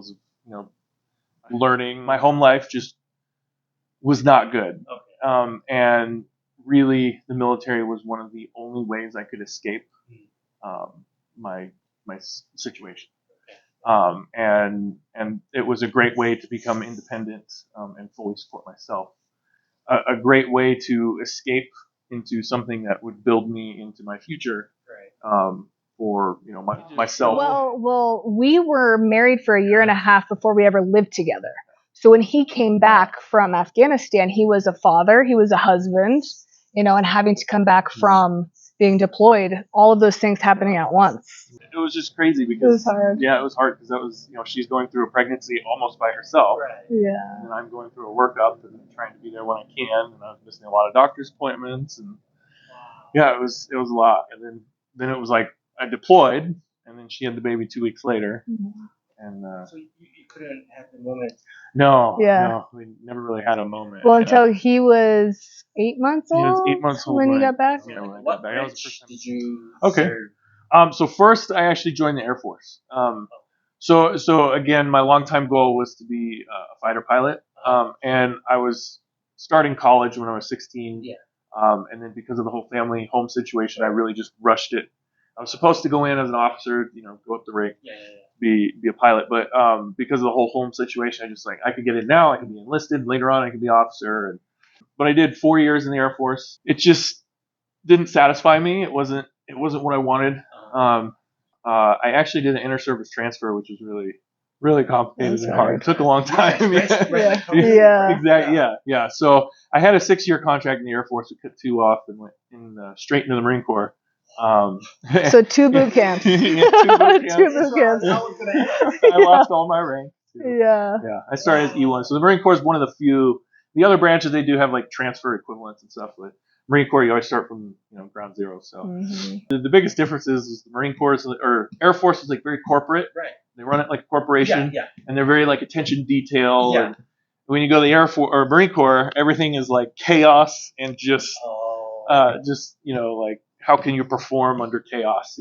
skills, learning. My home life just was not good. Okay. And really, the military was one of the only ways I could escape my situation. And it was a great way to become independent and fully support myself. A great way to escape into something that would build me into my future. Right. For myself. Well, we were married for a year and a half before we ever lived together. So when he came back from Afghanistan, he was a father, he was a husband, and having to come back from being deployed, all of those things happening at once. It was just crazy because it was hard. Yeah, it was hard because that was she's going through a pregnancy almost by herself. Right. Yeah. And I'm going through a workup and trying to be there when I can, and I was missing a lot of doctor's appointments, and yeah, it was a lot. And then it was like I deployed, and then she had the baby 2 weeks later. Mm-hmm. And so you couldn't have the moment. No, yeah. No, we never really had a moment. Well, until he was 8 months old. He was 8 months old when you got back. Yeah, when I What got back. That was the branch first time. did you Okay. serve? So first, I actually joined the Air Force. So again, my longtime goal was to be a fighter pilot. And I was starting college when I was 16. Yeah. And then because of the whole family home situation, I really just rushed it. I was supposed to go in as an officer, go up the rank, be a pilot. But because of the whole home situation, I just I could get in now. I could be enlisted. Later on, I could be officer. But I did 4 years in the Air Force. It just didn't satisfy me. It wasn't what I wanted. I actually did an inter-service transfer, which was really, really complicated and hard. It took a long time. Yeah. Exactly. Yeah. So I had a 6-year contract in the Air Force. We cut 2 off and went straight into the Marine Corps. So 2 boot camps. 2 boot camps. I lost all my rank. Yeah. I started as E1. So the Marine Corps is one of the few. The other branches, they do have transfer equivalents and stuff, but Marine Corps, you always start from ground zero. So the biggest difference is the Marine Corps or Air Force is very corporate. Right. They run it like a corporation. Yeah. And they're very attention detail. Yeah. And when you go to the Air Force or Marine Corps, everything is chaos and just how can you perform under chaos?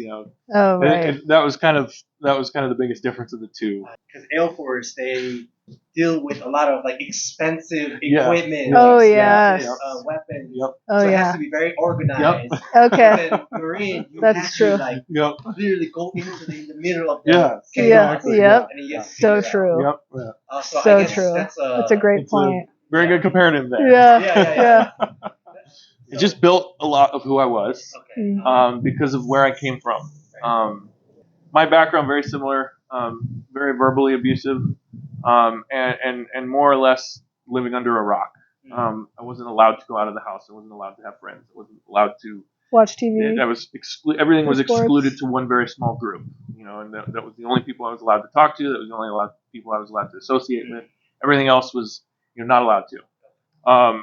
Oh, right. And that was kind of the biggest difference of the two. Because Air Force, they deal with a lot of expensive equipment. Oh, yeah. Weapons. Yep. Oh, so yeah. it has to be very organized. Yep. Okay. And then Marine, you That's have true. to Yep. literally go into the middle of the Yeah. chaos. Yep. And you just So figure it true. Yep. Yeah. out. So So I guess true. That's a great point. Very good comparative there. Yeah. It just built a lot of who I was. Okay. Because of where I came from. My background very similar, very verbally abusive, and more or less living under a rock. I wasn't allowed to go out of the house. I wasn't allowed to have friends. I wasn't allowed to watch TV. I was everything was Sports. excluded to one very small group. And that was the only people I was allowed to talk to. That was the only people I was allowed to associate with. Everything else was not allowed to.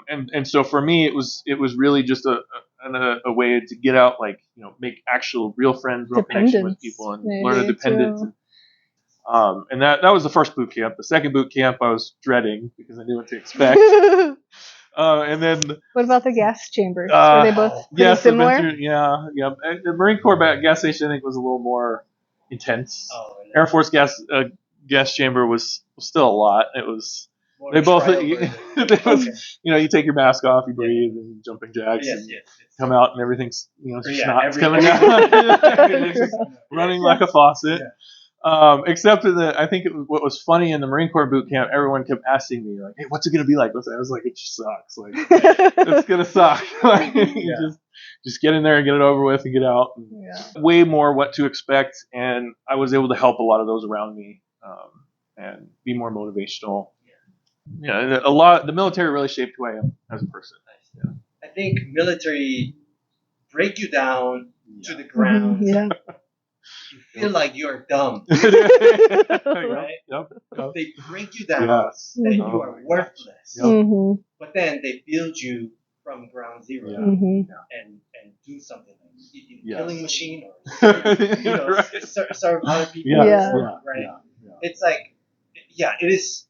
And so for me, it was really just a way to get out, make actual real friends, real connection with people, and learn a dependence. And that was the first boot camp. The second boot camp I was dreading because I knew what to expect. And then what about the gas chambers? Were they both pretty similar? The Marine Corps gas station I think was a little more intense. Air Force gas chamber was still a lot. It was. They both, you take your mask off, you breathe, and jumping jacks, and come out, and everything's, snot's coming out, just running like a faucet. Except that I think what was funny in the Marine Corps boot camp, everyone kept asking me, hey, what's it going to be like? I was like, it just sucks. It's going to suck. Just get in there and get it over with and get out. Way more what to expect, and I was able to help a lot of those around me and be more motivational. The military really shaped who I am as a person. I think military break you down to the ground. Yeah. You feel like you're dumb. Right? Yep. They break you down that you are worthless. Mm-hmm. But then they build you from ground zero Mm-hmm. and do something like killing machine or serve other people. Right? It's it is.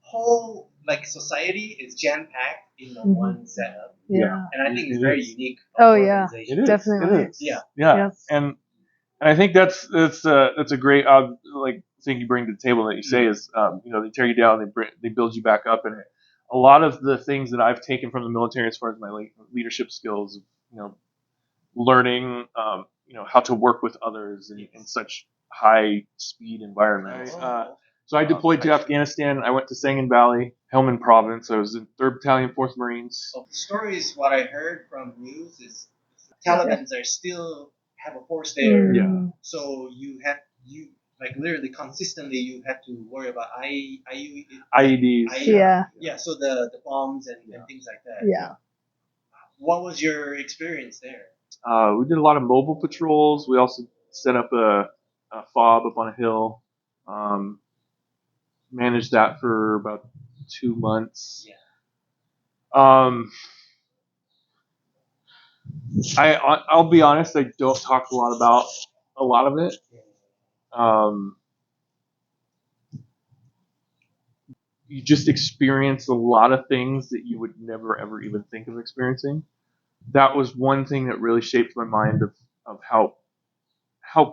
Whole society is jam packed in one setup. Yeah. And I think it's very unique. Oh yeah, definitely. It is. Yeah. And I think that's a great thing you bring to the table that you say is, they tear you down, they build you back up, and a lot of the things that I've taken from the military as far as my leadership skills, learning, how to work with others in such high speed environments. So I deployed to Afghanistan. I went to Sangin Valley, Helmand Province. I was in 3rd Battalion, 4th Marines. So the stories, what I heard from news is Taliban are still have a force there. Yeah. So you like literally consistently you have to worry about IEDs. Yeah. So the bombs and things like that. Yeah. What was your experience there? We did a lot of mobile patrols. We also set up a fob up on a hill. Managed that for about 2 months. Yeah. I'll be honest. I don't talk a lot about a lot of it. You just experience a lot of things that you would never ever even think of experiencing. That was one thing that really shaped my mind of how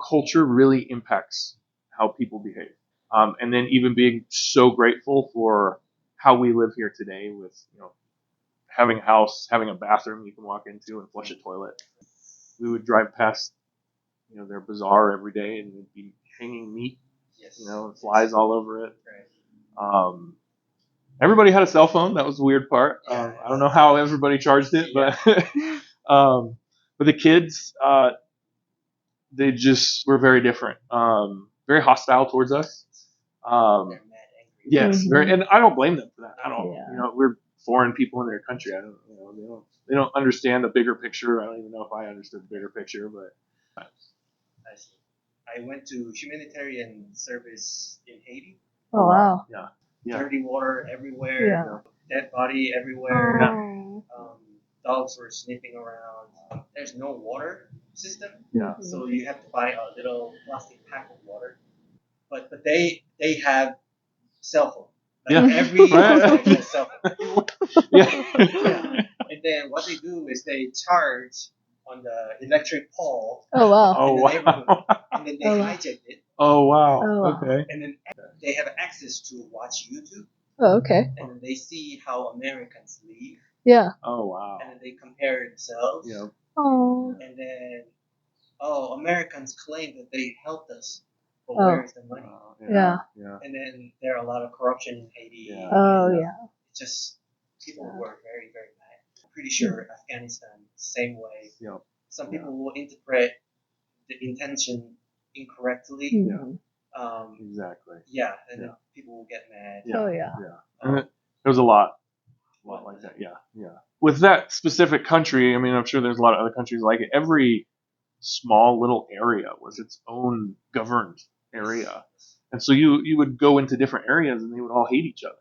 culture really impacts how people behave. And then even being so grateful for how we live here today with, having a house, having a bathroom you can walk into and flush a toilet. We would drive past, their bazaar every day and there'd be hanging meat, and flies all over it. Everybody had a cell phone. That was the weird part. I don't know how everybody charged it, but but the kids, they just were very different. Very hostile towards us. Yes, very, and I don't blame them for that at all. Yeah. We're foreign people in their country. They don't understand the bigger picture. I don't even know if I understood the bigger picture, but. I see. I went to humanitarian service in Haiti. Oh wow. Yeah. Dirty water everywhere. Dead body everywhere. Dogs were sniffing around. There's no water system. Yeah. So you have to buy a little plastic pack of water. But they have cell phone. Like every hospital has cell phone. Yeah. And then what they do is they charge on the electric pole. Oh wow. Oh wow. And then they hijack it. Oh wow. Oh, wow. Okay. And then they have access to watch YouTube. Oh okay. And then they see how Americans live. Yeah. Oh wow. And then they compare themselves. Yeah. Oh. And then, Americans claim that they helped us, but Oh. where's the money? Yeah. And then there are a lot of corruption in Haiti. Yeah. Oh yeah. Just people were very, very mad. I'm pretty sure Afghanistan, same way. Yeah. Some people will interpret the intention incorrectly. Exactly. Yeah, and then people will get mad. Oh yeah. And there was a lot like that. Yeah. With that specific country, I mean, I'm sure there's a lot of other countries like it. Every small little area was its own governed area, and so you would go into different areas and they would all hate each other.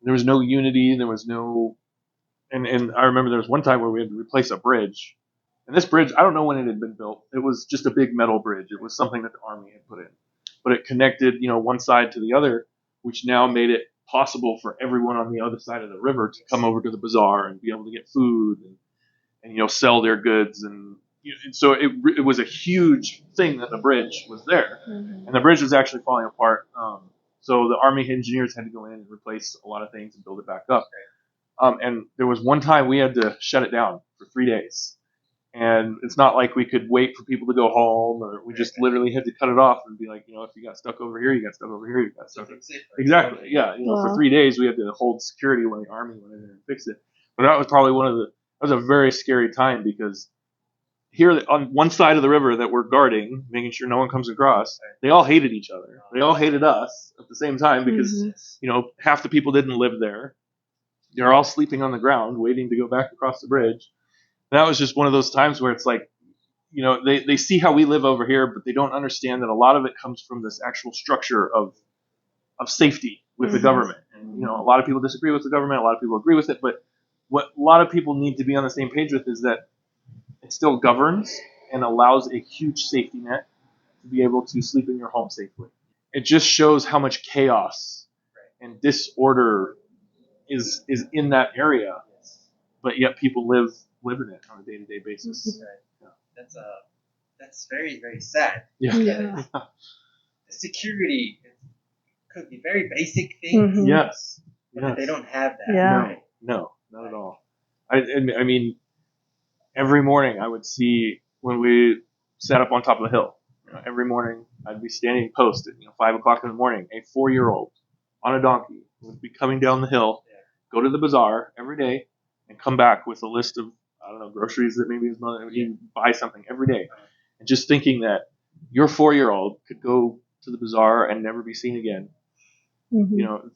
There was no unity. There was no, and I remember there was one time where we had to replace a bridge, and this bridge, I don't know when it had been built. It was just a big metal bridge. It was something that the Army had put in, but it connected, one side to the other, which now made it possible for everyone on the other side of the river to come over to the bazaar and be able to get food and sell their goods, and so it was a huge thing that the bridge was there, and the bridge was actually falling apart. So the Army engineers had to go in and replace a lot of things and build it back up. And there was one time we had to shut it down for 3 days. And it's not like we could wait for people to go home, or we just literally had to cut it off and be like, if you got stuck over here, you got stuck over here, you got stuck. Exactly. Yeah. For 3 days we had to hold security when the Army went in there and fixed it. But that was probably that was a very scary time, because here on one side of the river that we're guarding, making sure no one comes across, they all hated each other. They all hated us at the same time, because, half the people didn't live there. They're all sleeping on the ground waiting to go back across the bridge. And that was just one of those times where it's like, they see how we live over here, but they don't understand that a lot of it comes from this actual structure of safety with the government. And, a lot of people disagree with the government. A lot of people agree with it. But what a lot of people need to be on the same page with is that it still governs and allows a huge safety net to be able to sleep in your home safely. It just shows how much chaos and disorder is in that area, but yet people live in it on a day-to-day basis. Right. That's very, very sad. Yeah. The security could be very basic things. Mhm. Yes. But they don't have that. Yeah. Right? No, not at all. I mean, every morning I would see when we sat up on top of the hill. Every morning I'd be standing post at 5 o'clock in the morning. A 4-year-old on a donkey would be coming down the hill, go to the bazaar every day, and come back with a list of groceries that maybe his mother he'd buy something every day, and just thinking that your 4-year-old could go to the bazaar and never be seen again. Mhm.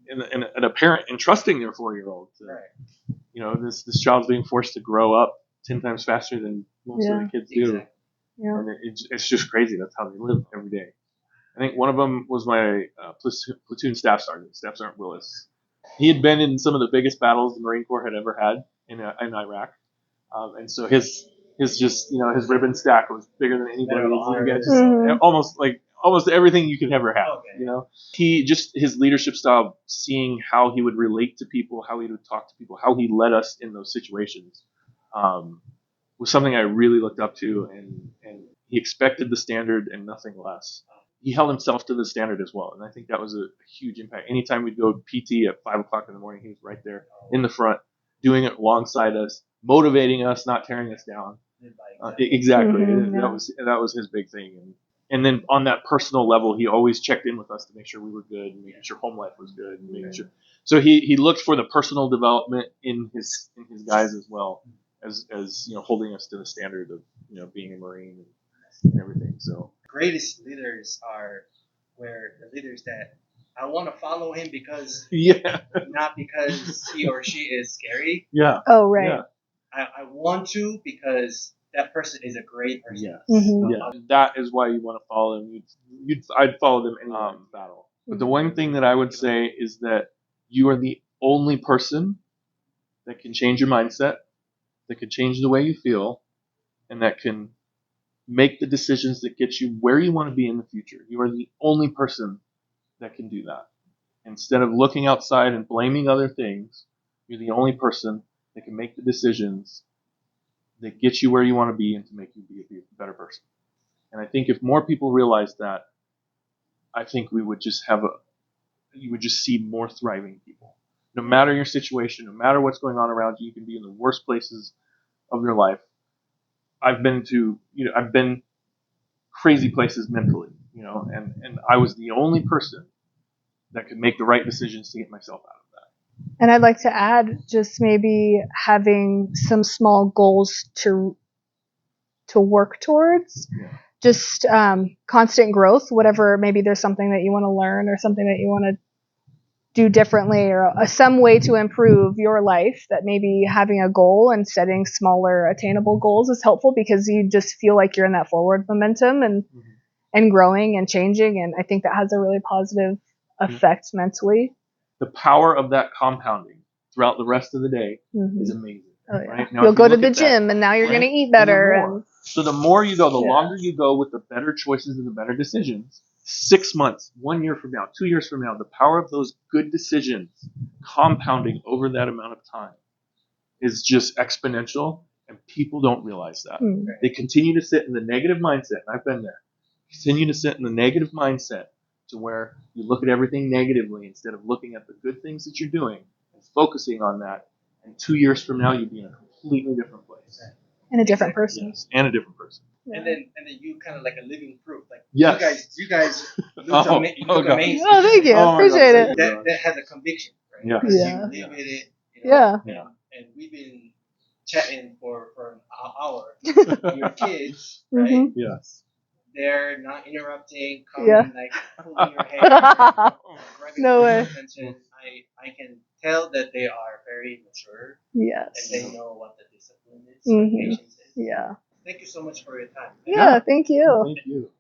And a parent entrusting their 4-year-old to, this child's being forced to grow up 10 times faster than most of the kids do. Exactly. Yeah. And it's just crazy. That's how they live every day. I think one of them was my platoon staff sergeant Willis. He had been in some of the biggest battles the Marine Corps had ever had in Iraq, and so his his ribbon stack was bigger than anybody's. Almost everything you could ever have. He just his leadership style, seeing how he would relate to people, how he would talk to people, how he led us in those situations, was something I really looked up to, and he expected the standard and nothing less. He held himself to the standard as well, and I think that was a huge impact. Anytime we'd go PT at 5 o'clock in the morning, he was right there in the front, doing it alongside us, motivating us, not tearing us down. Exactly. That was his big thing. And then on that personal level, he always checked in with us to make sure we were good, and making sure home life was good, and making sure. So he looked for the personal development in his guys as well as holding us to the standard of being a Marine and everything. So greatest leaders are where the leaders that I want to follow him because not because he or she is scary. Yeah. Oh right. Yeah. I want to because that person is a great person. Yes. Mhm. Yeah. That is why you want to follow them. I'd follow them in battle. But the one thing that I would say is that you are the only person that can change your mindset, that can change the way you feel, and that can make the decisions that get you where you want to be in the future. You are the only person that can do that. Instead of looking outside and blaming other things, you're the only person that can make the decisions that get you where you want to be and to make you be a better person. And I think if more people realize that, I think we would just you would just see more thriving people. No matter your situation, no matter what's going on around you, you can be in the worst places of your life. I've been crazy places mentally, and I was the only person that could make the right decisions to get myself out of that. And I'd like to add just maybe having some small goals to work towards. Yeah. Just constant growth, whatever, maybe there's something that you want to learn or something that you want to do differently or some way to improve your life, that maybe having a goal and setting smaller attainable goals is helpful because you just feel like you're in that forward momentum and growing and changing. And I think that has a really positive effect mentally. The power of that compounding throughout the rest of the day is amazing. Oh, yeah. Right? Now, you'll go to the gym and now you're going to eat better. So the more you go, the longer you go with the better choices and the better decisions. 6 months, 1 year from now, 2 years from now, the power of those good decisions compounding over that amount of time is just exponential, and people don't realize that. They continue to sit in the negative mindset, and I've been there. Continue to sit in the negative mindset to where you look at everything negatively instead of looking at the good things that you're doing and focusing on that. And 2 years from now, you'd be in a completely different place. And a different person. Yes, and a different person. Yeah. And then you kind of like a living proof. Like yes. you guys look amazing. Oh, thank you. Appreciate it. That has a conviction, right? Yeah. Yeah. You live with it. Yeah. And we've been chatting for an hour. Your kids, right? Mm-hmm. Yes. They're not interrupting, coming like pulling your hair, no way. attention. I can tell that they are very mature. Yes. And they know what the discipline is, Mm-hmm. patience is. Yeah. Thank you so much for your time. Yeah, thank you. Thank you.